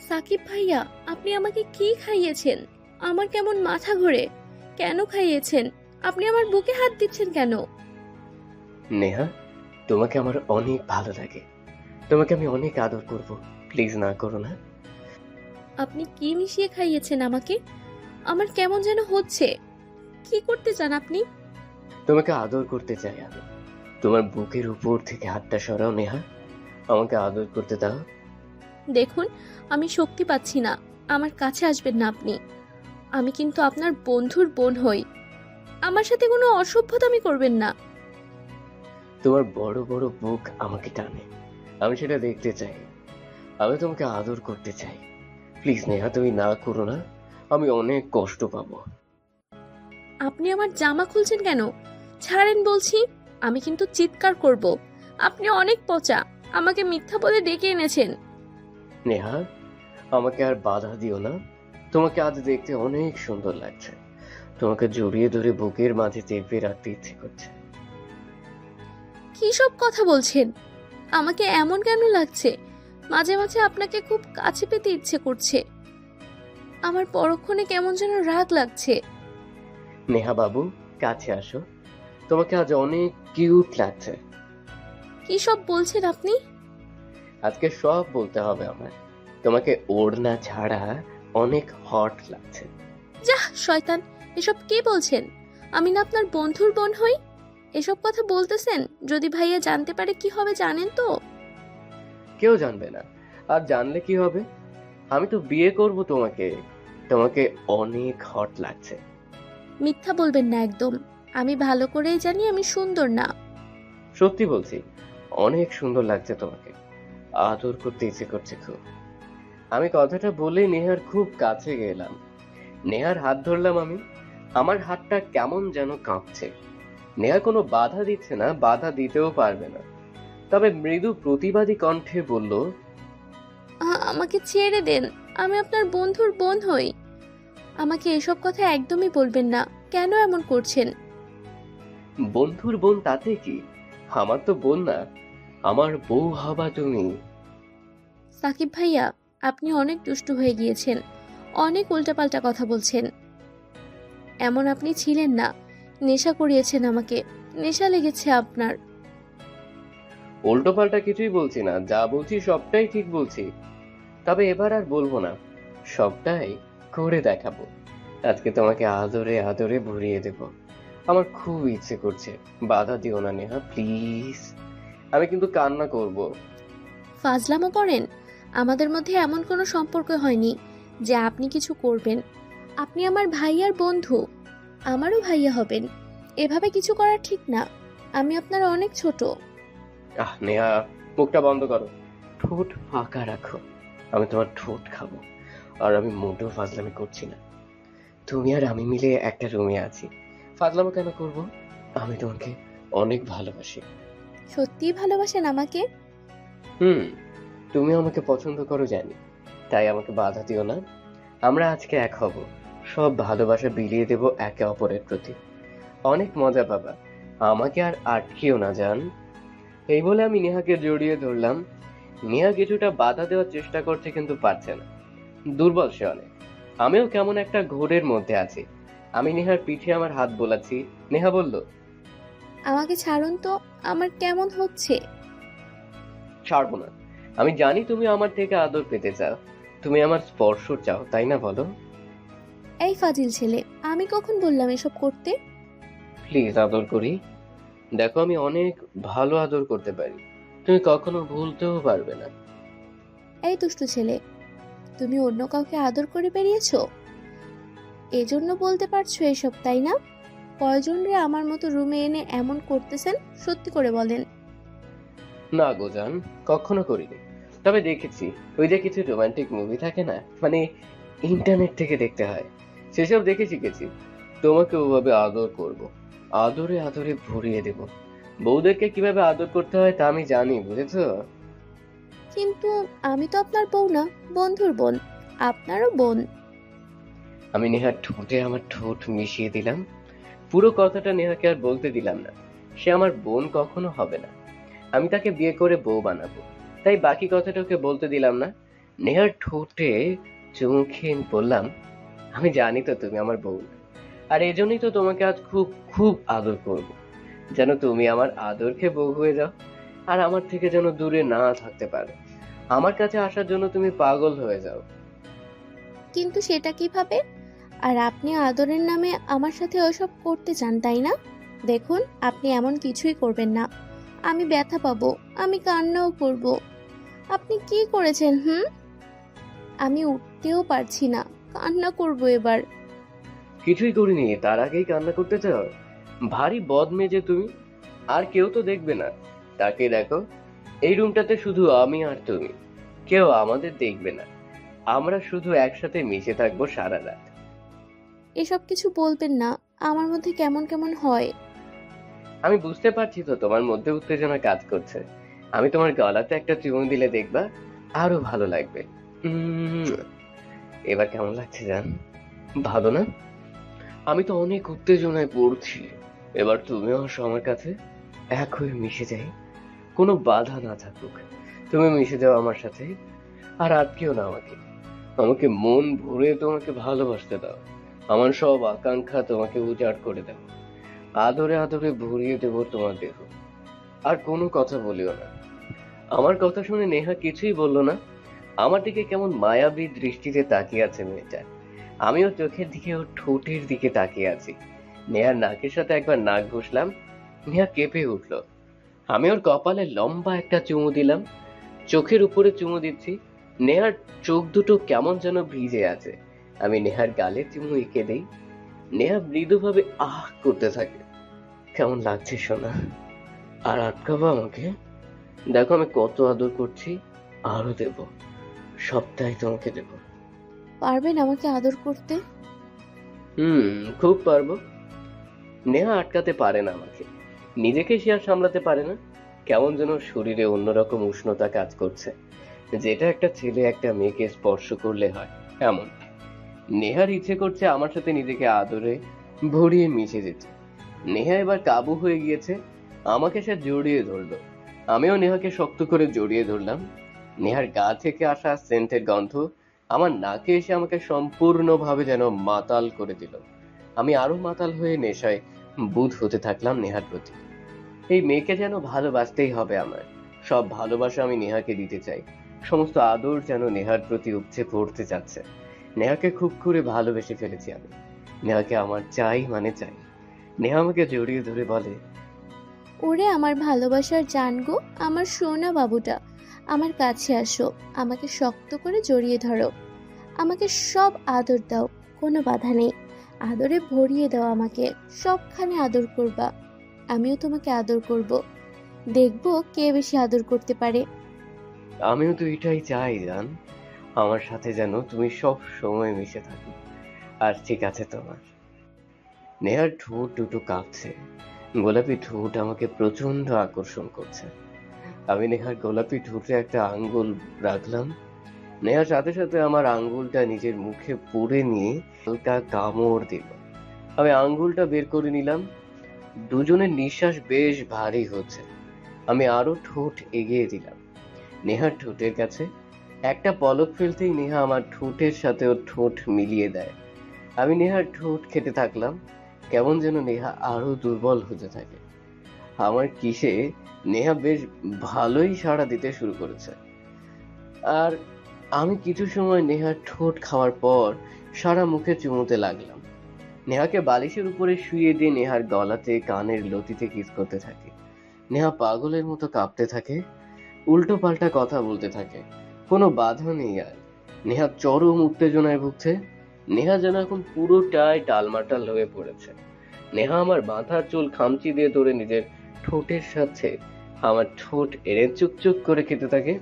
সাকিব ভাইয়া, আপনি আমাকে কি খাইয়েছেন? আমার কেমন মাথা ঘোরে। কেন খাইয়েছেন? আপনি আমার বুকে হাত দিচ্ছেন কেন? নেহা, তোমাকে আমার অনেক ভালো লাগে। তোমাকে আমি অনেক আদর করব। প্লিজ না করো না। আপনি কি মিশিয়ে খাইয়েছেন আমাকে? আমার কেমন যেন হচ্ছে। কি করতে চান আপনি? তোমাকে আদর করতে চাই আমি। তোমার বুকের উপর থেকে হাতটা সরাও নেহা। আমাকে আদর করতে দাও। দেখুন, আমি শক্তি পাচ্ছি না। আমার কাছে আসবেন না আপনি। আমি কিন্তু আপনার বন্ধুর বোন হই। আমার সাথে কোনো অসভ্যতামি করবেন না। তোমার বড় বড় বুক আমাকে টানে। আমি সেটা দেখতে চাই। আমি তোমাকে আদর করতে চাই। প্লিজ নেহা, তুমি না করো না। আমি অনেক কষ্ট পাবো। আপনি আমার জামা খুলছেন কেন? ছাড়েন বলছি। আমি কিন্তু চিৎকার করব। আপনি অনেক পচা। আমাকে মিথ্যা বলে ডেকে এনেছেন। নেহা, আমাকে আর বাধা দিও না। তোমাকে আজ দেখতে অনেক সুন্দর লাগছে। তোমাকে জড়িয়ে ধরে বুকের মাঝে চেপে রাখতে ইচ্ছে করছে। কি সব কথা বলছেন? আমাকে এমন কেন লাগছে? মাঝে মাঝে আপনাকে খুব কাছে পেতে ইচ্ছে করছে। আমার পরক্ষণে কেমন যেন রাগ লাগছে। নেহা বাবু, কাছে আসো। তোমাকে আজ অনেক কিউট লাগছে। কি সব বলছেন আপনি? আজকে সব বলতে হবে আমার। তোমাকে ওড়না ছাড়া অনেক হট লাগছে। যাহ শয়তান! এসব কি বলছেন? আমি না আপনার বন্ধুর বোন হই? এসব কথা বলতেছেন? যদি ভাইয়া জানতে পারে কি হবে জানেন তো? কেউ জানবে না। আর জানলে কি হবে? আমি তো বিয়ে করব তোমাকে। তোমাকে অনেক হট লাগছে। মিথ্যা বলবেন না একদম। আমি ভালো করেই জানি আমি সুন্দর না। সত্যি বলছি, অনেক সুন্দর লাগছে তোমাকে। আদর করতে ইচ্ছে করছে খুব। আমি কথাটা বলেই নেহার খুব কাছে গেলাম। নেহার হাত ধরলাম আমি। আমার হাতটা কেমন যেন কাঁপছে। নেহা কোনো বাধা দিচ্ছে না, বাধা দিতেও পারবে না। তবে মৃদু প্রতিবাদী কণ্ঠে বলল, আমাকে ছেড়ে দেন। আমি আপনার বন্ধুর বোন হই। আমাকে এসব কথা একদমই বলবেন না। কেন এমন করছেন? বন্ধুর বোন তাতে কি? আমার তো বোন না, আমার বউ হবা তুমি। সাকিব ভাইয়া, আপনি অনেক দুষ্টু হয়ে গিয়েছেন। অনেক উল্টাপাল্টা কথা বলছেন। এমন আপনি ছিলেন না। নেশা করিয়েছেন আমাকে। নেশা লেগেছে আপনার। উল্টো পাল্টা কিছুই বলছি না, যা বলছি সবটাই ঠিক বলছি। তবে এবার আর বলবো না, সবটাই করে দেখাবো। আজকে তোমাকে আদরে আদরে ভরিয়ে দেব। আমার খুব ইচ্ছে করছে। বাধা দিও না নেহা, প্লিজ। আমি কিন্তু কান্না করব। ফাজলামো করেন? আমাদের মধ্যে এমন কোনো সম্পর্ক হয়নি যে আপনি কিছু করবেন। আপনি আমার ভাইয়ার বন্ধু। আমারও ভাইয়া হবেন। এভাবে কিছু করা ঠিক না। আমি আপনার অনেক ছোট। নেহা, মুখটা বন্ধ করো। ঠোঁট ফাঁকা রাখো। আমি তোমার ঠোঁট খাবো। আর আমি মোটেও ফাজলামি করছি না। তুমি আর আমি মিলে একটা রুমে আছি। ফাজলামো কেন করব? আমি তোমাকে অনেক ভালোবাসি। সত্যিই ভালোবাসেন আমাকে? হুম। তুমিও আমাকে পছন্দ করো জানি। তাই আমাকে বাধা দিও না। আমরা আজকে এক হব। সব ভালোবাসা বিলিয়ে দেব একে অপরের প্রতি। অনেক মজা পাবা। আমাকে আর আটকিও না জান। এই বলে আমি নেহাকে জড়িয়ে ধরলাম। নেহা কিছুটা বাধা দেওয়ার চেষ্টা করছে কিন্তু পারছে না। দুর্বল সে অনেক। আমিও কেমন একটা ঘোরের মধ্যে আছি। আমি নেহার পিঠে আমার হাত বোলাচ্ছি। নেহা বলল, আমাকে ছাড়ুন তো। আমার কেমন হচ্ছে। ছাড়বো না। আমি জানি তুমি আমার থেকে আদর পেতে চাও। তুমি আমার স্পর্শ চাও, তাই না বলো? এই ফাজিল ছেলে, আমি কখন বললাম এসব করতে? প্লিজ আদর করি। দেখো, আমি অনেক ভালো আদর করতে পারি। তুমি কখনো ভুলতেও পারবে না। এই দুষ্টু ছেলে, তুমি অন্য কাউকে আদর করে বেরিয়েছো? এজন্য বলতে পারছো এসব, তাই না? কয়জন রে আমার মতো রুমে এনে এমন করতেছেন? সত্যি করে বলেন। না গো জান, কখনো করিনি। তবে দেখেছি, ওই যে কিছু রোমান্টিক মুভি থাকে না, মানে ইন্টারনেট থেকে দেখতে হয়, সেসব দেখে শিখেছি। তোমাকে ওভাবে আদর করব। আদরে আদরে ভরিয়ে দেব। বউদেরকে কিভাবে আদর করতে হয় তা আমি জানি, বুঝেছো? কিন্তু আমি তো আপনার বউ না, বন্ধুর বোন। আপনারও বোন। আমি নেহার ঠোঁটে আমার ঠোঁট মিশিয়ে দিলাম। পুরো কথাটা নেহাকে আর বলতে দিলাম না। সে আমার বোন কখনো হবে না। আমি তাকে বিয়ে করে বউ বানাবো। তাই বাকি কথাটা ওকে বলতে দিলাম না। নেহার ঠোঁটে চুমু খেয়ে বললাম, আমি জানি তো তুমি আমার বউ না। আর এজন্যই তো তোমাকে আজ খুব খুব আদর করব, যেন তুমি আমার আদরকে বউ হয়ে যাও, আর আমার থেকে যেন দূরে না থাকতে পারো। আমার কাছে আসার জন্য তুমি পাগল হয়ে যাও। কিন্তু সেটা কিভাবে? আর আপনি আদরের নামে আমার সাথে ওসব করতে চান, তাই না? দেখুন, আপনি এমন কিছুই করবেন না। আমি ব্যথা পাবো, আমি কান্নাও করব। আপনি কি করেছেন? আমি উঠতেও পারছি না, কান্না করব এবার। কিছুই করিনি, তার আগেই কান্না করতে চাও? ভারী বদমেজে তুমি। আর কেউ তো দেখবে না। তাকে দেখো, এই রুমটাতে শুধু আমি আর তুমি, কেউ আমাদের দেখবে না। আমরা শুধু একসাথে মিশে থাকবো সারা রাত। এসব কিছু বলবেন না, আমার মধ্যে কেমন কেমন হয়। আমি বুঝতে পারছি তো তোমার মধ্যে উত্তেজনা কাজ করছে। আমি তোমার গলাতে একটা চুমু দিলে দেখবা আরো ভালো লাগবে। উম, এবার কেমন লাগছে জান? ভালো না? আমি তো অনেক উত্তেজনায় পড়ছি। এবার তুমিও আসো আমার কাছে, এক হয়ে মিশে যাই। কোনো বাধা না থাকুক, তুমি মিশে যাও আমার সাথে। আর আটকেও না আমাকে। আমাকে মন ভরে তোমাকে ভালোবাসতে দাও। আমার সব আকাঙ্ক্ষা তোমাকে উজাড় করে দাও। আদরে আদরে ভরিয়ে দেবো তোমার দেহ। আর কোনো কথা বলিও না। আমার কথা শুনে নেহা কিছুই বলল না। আমার দিকে কেমন মায়াবী দৃষ্টিতে তাকিয়ে আছে মেয়েটা। আমিও চোখের দিকে ওর ঠোঁটের দিকে তাকিয়ে আছি। নেহার নাকের সাথে একবার নাক ঘষলাম। নেহা কেঁপে উঠলো। আমি ওর কপালে লম্বা একটা চুমু দিলাম। চোখের উপরে চুমু দিচ্ছি। নেহার চোখ দুটো কেমন যেন ভিজে আছে। আমি নেহার গালে চুমু এঁকে দেই। নেহা মৃদুভাবে আহ করতে থাকে। কেমন লাগছে সোনা? আর আটকাবো আমাকে? দেখো আমি কত আদর করছি। আরো দেব, সবটাই তোমাকে দেব। পারবেন আমাকে আদর করতে? খুব পারবো। নেহা আটকাতে পারে না আমাকে। নিজেকে সে আর সামলাতে পারে না। কেমন যেন শরীরে অন্যরকম উষ্ণতা কাজ করছে, যেটা একটা ছেলে একটা মেয়েকে স্পর্শ করলে হয় এমন। নেহার ইচ্ছে করছে আমার সাথে নিজেকে আদরে ভরিয়ে মিশে যেতে। নেহা এবার কাবু হয়ে গিয়েছে। আমাকে সে জড়িয়ে ধরলো। আমিও নেহাকে শক্ত করে জড়িয়ে ধরলাম। নেহার গা থেকে আসা সেন্টের গন্ধ আমার নাকে এসে আমাকে সম্পূর্ণভাবে যেন মাতাল করে দিল। আমি আরো মাতাল হয়ে নেশায় বুঁদ হতে থাকলাম নেহার প্রতি। এই মেয়েকে যেন ভালোবাসতেই হবে আমার। সব ভালোবাসা আমি নেহাকে দিতে চাই। সমস্ত আদর যেন নেহার প্রতি উপচে পড়তে যাচ্ছে। নেহাকে খুব করে ভালোবেসে ফেলেছি আমি। নেহাকে আমার চাই মানে চাই। নেহা আমাকে জড়িয়ে ধরে বলে, ওরে আমার ভালোবাসার জান গো, আমার সোনা বাবুটা, আমার কাছে আসো, আমাকে শক্ত করে জড়িয়ে ধরো, আমাকে সব আদর দাও, কোনো বাধা নেই। আদরে ভরিয়ে দাও আমাকে, সবখানে আদর করবা। আমিও তোমাকে আদর করব। দেখবো কে বেশি আদর করতে পারে। আমিও তো এটাই চাই জান। আমার সাথে যেন তুমি সব সময় মিশে থাকো। আর ঠিক আছে তোমার? নেহার ঠোঁট দুটো কাঁপছে। গোলাপি ঠোঁট আমাকে প্রচন্ড আকর্ষণ করছে। আমি নেহার গোলাপি ঠোঁটে একটা আঙ্গুল রাখলাম। নেহার সাথে সাথে আমার আঙ্গুলটা নিজের মুখে পুরে নিয়ে হালকা কামড় দিল। আমি আঙ্গুলটা বের করে নিলাম। দুজনের নিঃশ্বাস বেশ ভারী হচ্ছে। আমি আরো ঠোঁট এগিয়ে দিলাম নেহার ঠোঁটের কাছে। একটা পলক ফেলতেই নেহা আমার ঠোঁটের সাথে ওর ঠোঁট মিলিয়ে দেয়। আমি নেহার ঠোঁট খেতে থাকলাম। কেমন যেন নেহা আরো দুর্বল হতে থাকে। আমার কিসে নেহা বেশ ভালোই সাড়া দিতে শুরু করেছে। আর আমি কিছু সময় নেহার ঠোঁট খাওয়ার পর সারা মুখে চুমুতে লাগলাম। নেহাকে বালিশের উপরে শুইয়ে দিয়ে নেহার গলাতে কানের লতিতে কিস করতে থাকে। নেহা পাগলের মতো কাঁপতে থাকে, উল্টো পাল্টা কথা বলতে থাকে। কোনো বাধা নেই আর। নেহা চরম উত্তেজনায় ভুগছে। নেহা যেন এখন পুরোটাই টালমাটাল হয়ে পড়েছে। নেহা আমার মাথার চুল খামচি দিয়ে ধরে নিজের ঠোঁটের সাথে আমার ঠোঁট এড়ে চুপচুপ করে খেতে থাকে।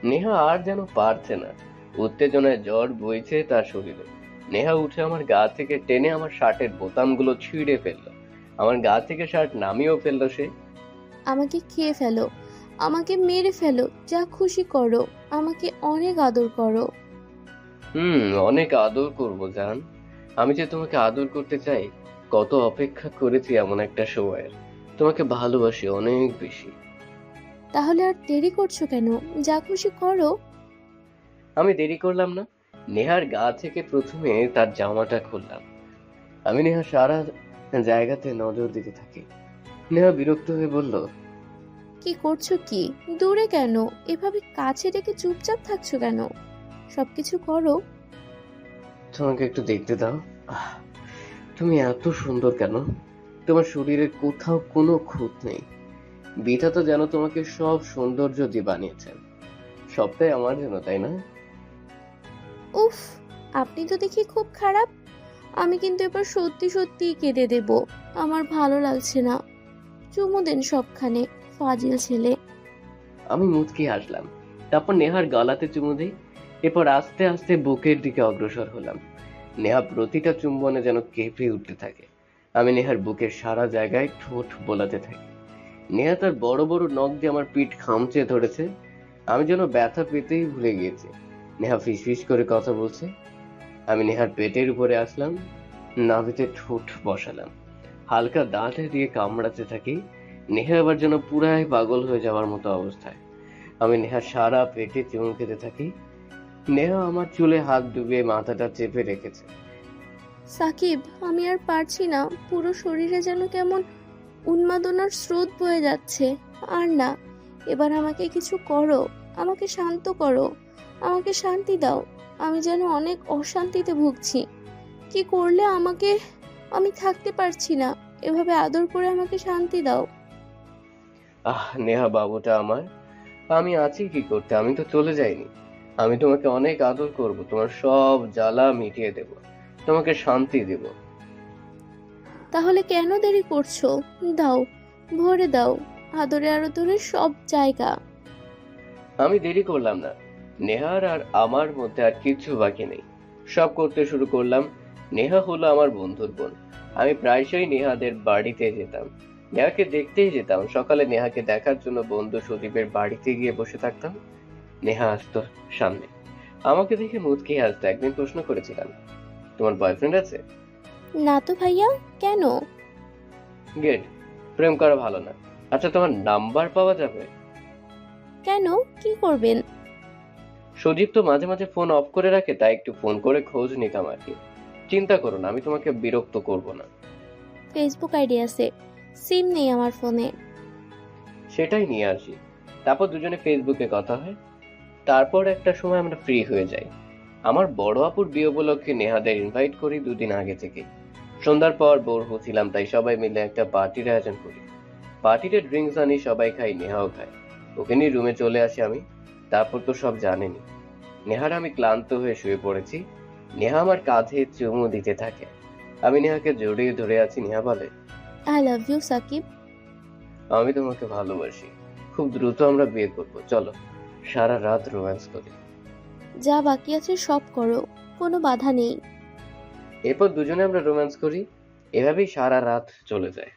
নেহা আর যেন পারছে না। উত্তেজনায় জ্বর বইছে তার শরীরে। নেহা উঠে আমার গা থেকে টেনে আমার শার্টের বোতামগুলো ছিঁড়ে ফেললো। আমার গা থেকে শার্ট নামিয়েও ফেললো সে। আমাকে খেয়ে ফেলো, আমাকে মেরে ফেলো, যা খুশি করো, আমাকে অনেক আদর করো। অনেক আদর করবো জান। আমি যে তোমাকে আদর করতে চাই, কত অপেক্ষা করেছি এমন একটা সময়ের। তোমাকে ভালোবাসি অনেক বেশি। তাহলে আর দেরি করছো কেন? যা খুশি করো। আমি দেরি করলাম না। নেহার গা থেকে প্রথমে তার জামাটা খুললাম। আমি নেহার সারা জায়গাতে নজর দিতে থাকি। নেহা বিরক্ত হয়ে বলল, কি করছো কি? দূরে কেন? এভাবে কাছে ডেকে চুপচাপ থাকছো কেন? সবকিছু করো। তোমাকে একটু দেখতে দাও। আহ, তুমি এত সুন্দর কেন? তোমার শরীরের কোথাও কোনো খুঁত নেই। বিধাতা যেন তোমাকে সব সৌন্দর্য দিয়ে বানিয়েছেন। সবটাই আমার জন্য, তাই না? উফ, আপনি তো দেখি খুব খারাপ। আমি কিন্তু এবার সত্যি সত্যি কেঁদে দেব। আমার ভালো লাগছে না। চুমু দেন সবখানে, ফাজিল ছেলে। আমি মুচকি হাসলাম। তারপর নেহার গলাতে চুমু দিই। এরপর আস্তে আস্তে বুকের দিকে অগ্রসর হলাম। নেহা প্রতিটা চুম্বনে যেন কেঁপে উঠতে থাকে। আমি নেহার বুকের সারা জায়গায় ঠোঁট বোলাতে থাকি। নেহা তার বড় বড় নখ দিয়ে আমার পিঠ খামচে ধরেছে। আমি যেন ব্যথা পেতেই ভুলে গিয়েছি। নেহা ফিসফিস করে কথা বলছে। আমি নেহার পেটের উপরে আসলাম, নাভিতে ঠোঁট বসালাম, হালকা দাঁতে দিয়ে কামড়াতে থাকি। নেহা এবার যেন পুরাই পাগল হয়ে যাওয়ার মতো অবস্থায়। আমি নেহার সারা পেটে চুমু খেতে থাকি। নেহা আমার চুলে হাত ডুবিয়ে মাথাটা চেপে রেখেছে। সাকিব, আমি আর পারছি না। পুরো শরীরে যেন কেমন উন্মাদনার স্রোত বয়ে যাচ্ছে। আর না, এবার আমাকে কিছু করো। আমাকে শান্ত করো। আমাকে শান্তি দাও। আমি যেন অনেক অশান্তিতে ভুগছি। কি করলে আমাকে? আমি থাকতে পারছি না। এভাবে আদর করে আমাকে শান্তি দাও। নেহা বাবুটা আমার, আমি আছি কি করতে? আমি তো চলে যাইনি। আমি তোমাকে অনেক আদর করব, তোমার সব জ্বালা মিটিয়ে দেব, তোমাকে শান্তি দেব। তাহলে কেন দেরি করছো? দাও, ভরে দাও। আদরে আদরে সব জায়গা। আমি দেরি করলাম না। নেহার আর আমার মধ্যে আর কিছু বাকি নেই। সব করতে শুরু করলাম। নেহা হলো আমার বন্ধুর বোন। আমি প্রায়শই নেহাদের বাড়িতে যেতাম। নেহাকে দেখতেই যেতাম। সকালে নেহাকে দেখার জন্য বন্ধু সুদীপের বাড়িতে গিয়ে বসে থাকতাম। নেহা আসতো সামনে, আমাকে দেখে মুচকি হাসতো। একদিন প্রশ্ন করেছিলাম, তোমার বয়ফ্রেন্ড আছে? না তো ভাইয়া। কেন? গেট, প্রেম করা ভালো না। আচ্ছা, তোমার নাম্বার পাওয়া যাবে? কেন? কি করবেন? সজীব তো মাঝে মাঝে ফোন অফ করে রাখে, তাই একটু ফোন করে খোঁজ নিতাম আর কি। চিন্তা করো না, আমি তোমাকে বিরক্ত করব না। ফেসবুক আইডি আছে, সিম নেই আমার ফোনে। সেটাই নিয়ে আসি। তারপর দুজনে ফেসবুকে কথা হয়। তারপর একটা সময় আমরা ফ্রি হয়ে যাই। আমার বড় আপুর বিয়ে উপলক্ষে নেহাদের ইনভাইট করি দুদিন আগে থেকে। সন্ধ্যার পর বোর হচ্ছিলাম, তাই সবাই মিলে একটা পার্টির আয়োজন করি। পার্টিতে ড্রিঙ্কস আনি, সবাই খাই, নেহাও খায়। ওকে নিয়ে রুমে চলে আসি আমি। তারপর তো সব জানেনি। নেহার আমি ক্লান্ত হয়ে শুয়ে পড়েছি। নেহা আমার কাঁধে চুমু দিতে থাকে। আমি নেহাকে জড়িয়ে ধরে আছি। নেহা বলে, আই লাভ ইউ সাকিব। আমি তোমাকে ভালোবাসি। খুব দ্রুত আমরা বিয়ে করব, চলো সারা রাত রোম্যান্স করি। যা বাকি আছে সব করো, কোনো বাধা নেই। এরপর দুজনে আমরা রোম্যান্স করি। এভাবেই সারা রাত চলে যায়।